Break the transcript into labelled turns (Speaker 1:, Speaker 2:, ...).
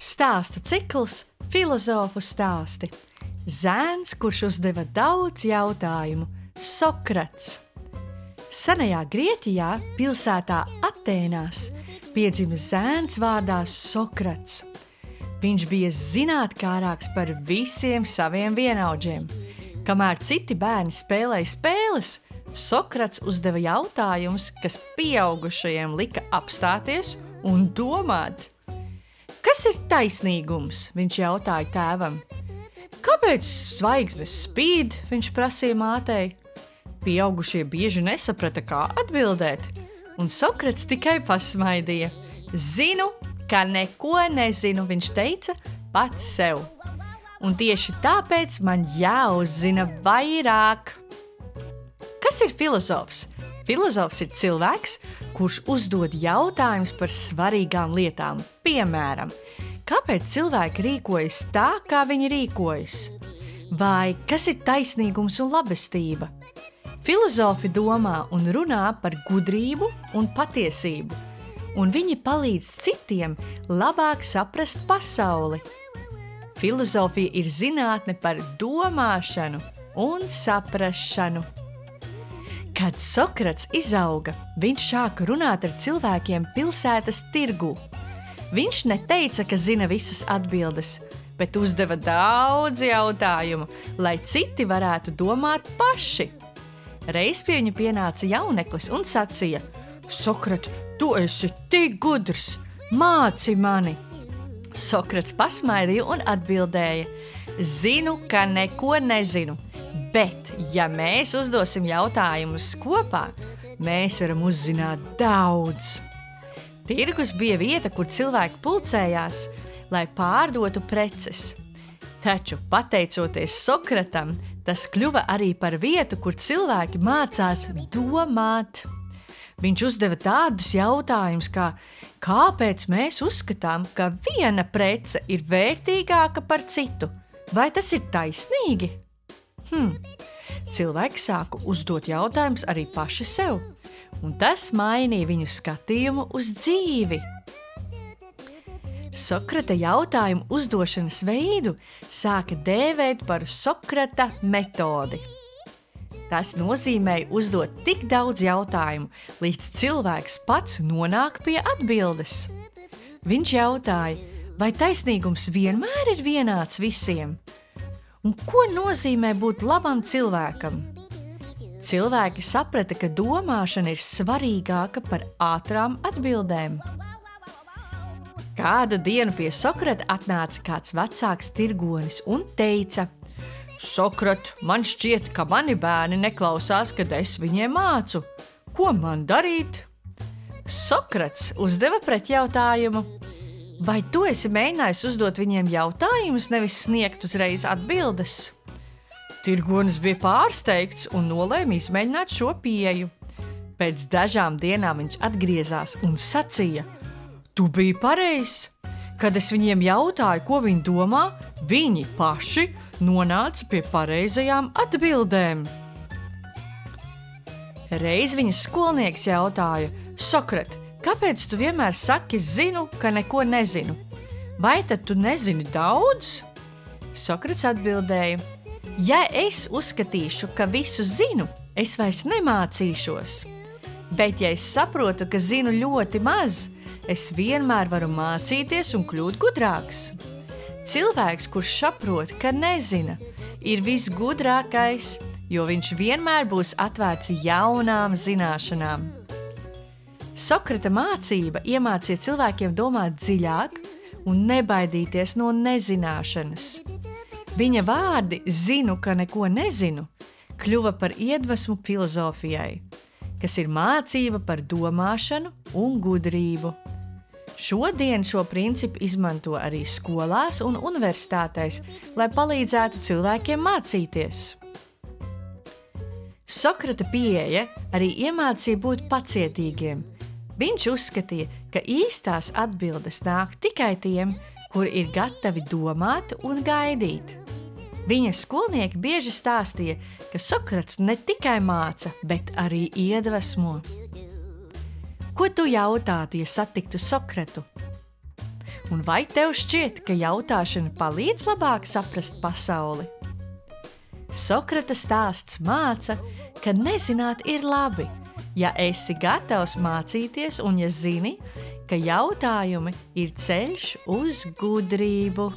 Speaker 1: Stāstu cikls Filozofu stāsti. Zēns, kurš uzdeva daudz jautājumu, Sokrats. Senajā Grieķijā, pilsētā Atēnās, piedzima zēns vārdā Sokrats. Viņš bija zinātkārāks par visiem saviem vienaudžiem. Kamēr citi bērni spēlēja spēles, Sokrats uzdeva jautājumus, kas pieaugušajiem lika apstāties un domāt. Kas ir taisnīgums? Viņš jautāja tēvam. Kāpēc zvaigznes spīd? Viņš prasīja mātei. Pieaugušie bieži nesaprata, kā atbildēt, un Sokrats tikai pasmaidīja. Zinu, ka neko nezinu, viņš teica pats sev. Un tieši tāpēc man jāuzzina vairāk. Kas ir filozofs? Filozofs ir cilvēks, kurš uzdod jautājumus par svarīgām lietām. Piemēram, kāpēc cilvēki rīkojas tā, kā viņi rīkojas? Vai kas ir taisnīgums un labestība? Filozofi domā un runā par gudrību un patiesību, un viņi palīdz citiem labāk saprast pasauli. Filozofija ir zinātne par domāšanu un saprašanu. Kad Sokrats izauga, viņš sāka runāt ar cilvēkiem pilsētas tirgū. Viņš neteica, ka zina visas atbildes, bet uzdeva daudz jautājumu, lai citi varētu domāt paši. Reiz pie viņa pienāca jauneklis un sacīja: Sokrat, tu esi tik gudrs, māci mani! Sokrats pasmaidīja un atbildēja: Zinu, ka neko nezinu, bet, ja mēs uzdosim jautājumus kopā, mēs varam uzzināt daudz. Tirgus bija vieta, kur cilvēki pulcējās, lai pārdotu preces. Taču, pateicoties Sokratam, tas kļuva arī par vietu, kur cilvēki mācās domāt. Viņš uzdeva tādus jautājumus, kā kāpēc mēs uzskatām, ka viena prece ir vērtīgāka par citu? Vai tas ir taisnīgi? Cilvēki sāka uzdot jautājumus arī paši sev, un tas mainīja viņu skatījumu uz dzīvi. Sokrata jautājumu uzdošanas veidu sāka dēvēt par Sokrata metodi. Tas nozīmēja uzdot tik daudz jautājumu, līdz cilvēks pats nonāk pie atbildes. Viņš jautāja, vai taisnīgums vienmēr ir vienāds visiem? Un ko nozīmē būt labam cilvēkam? Cilvēki saprata, ka domāšana ir svarīgāka par ātrām atbildēm. Kādu dienu pie Sokrata atnāca kāds vecāks tirgonis un teica: Sokrat, man šķiet, ka mani bērni neklausās, kad es viņiem mācu. Ko man darīt? Sokrats uzdeva pretjautājumu: Vai tu esi mēģinājis uzdot viņiem jautājumus, nevis sniegt uzreiz atbildes? Tirgonis bija pārsteigts un nolēma izmēģināt šo pieeju. Pēc dažām dienām viņš atgriezās un sacīja: Tu biji pareizs. Kad es viņiem jautāju, ko viņi domā, viņi paši nonāca pie pareizajām atbildēm. Reiz viņa skolnieks jautāja: Sokrat, kāpēc tu vienmēr saki, zinu, ka neko nezinu? Vai tad tu nezini daudz? Sokrats atbildēja: Ja es uzskatīšu, ka visu zinu, es vairs nemācīšos. Bet ja es saprotu, ka zinu ļoti maz, es vienmēr varu mācīties un kļūt gudrāks. Cilvēks, kurš saprot, ka nezina, ir visgudrākais, jo viņš vienmēr būs atvērts jaunām zināšanām. Sokrata mācība iemācīja cilvēkiem domāt dziļāk un nebaidīties no nezināšanas. Viņa vārdi zinu, ka neko nezinu, kļuva par iedvesmu filozofijai, kas ir mācība par domāšanu un gudrību. Šodien šo principu izmanto arī skolās un universitātēs, lai palīdzētu cilvēkiem mācīties. Sokrata pieeja arī iemācīja būt pacietīgiem. Viņš uzskatīja, ka īstās atbildes nāk tikai tiem, kuri ir gatavi domāt un gaidīt. Viņa skolnieki bieži stāstīja, ka Sokrats ne tikai māca, bet arī iedvesmo. Ko tu jautātu, ja satiktu Sokratu? Un vai tev šķiet, ka jautāšana palīdz labāk saprast pasauli? Sokrata stāsts māca, ka nezināt ir labi, ja esi gatavs mācīties un ja zini, ka jautājumi ir ceļš uz gudrību.